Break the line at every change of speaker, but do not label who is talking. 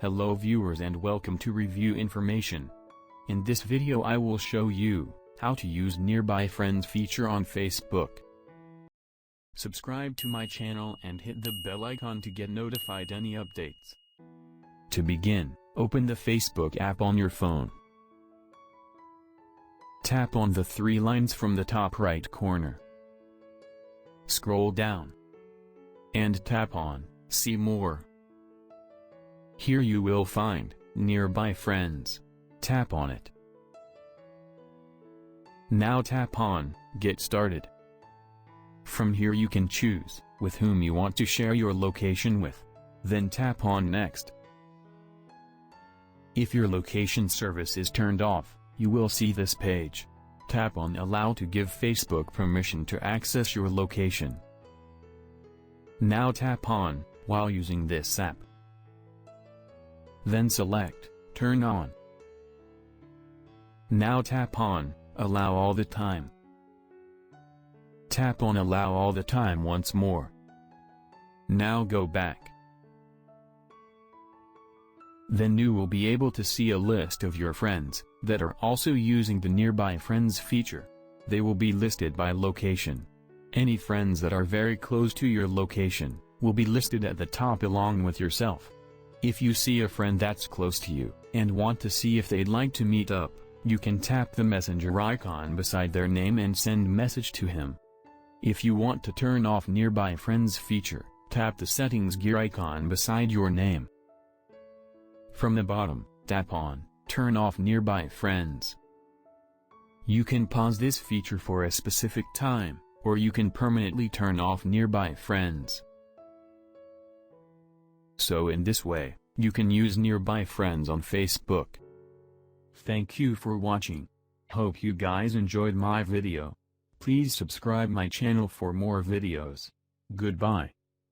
Hello viewers and welcome to Review Information. In this video I will show you how to use Nearby Friends feature on Facebook. Subscribe to my channel and hit the bell icon to get notified any updates. To begin, open the Facebook app on your phone. Tap on the three lines from the top right corner. Scroll down and tap on See More. Here you will find Nearby Friends. Tap on it. Now tap on Get Started. From here you can choose with whom you want to share your location with. Then tap on Next. If your location service is turned off, you will see this page. Tap on Allow to give Facebook permission to access your location. Now tap on While using this app. Then select Turn on. Now tap on Allow all the time. Tap on Allow all the time once more. Now go back. Then you will be able to see a list of your friends that are also using the Nearby Friends feature. They will be listed by location. Any friends that are very close to your location will be listed at the top along with yourself. If you see a friend that's close to you and want to see if they'd like to meet up, you can tap the messenger icon beside their name and send message to him. If you want to turn off Nearby Friends feature, tap the settings gear icon beside your name. From the bottom, tap on Turn off Nearby Friends. You can pause this feature for a specific time, or you can permanently turn off Nearby Friends. So in this way, you can use Nearby Friends on Facebook. Thank you for watching. Hope you guys enjoyed my video. Please subscribe my channel for more videos. Goodbye.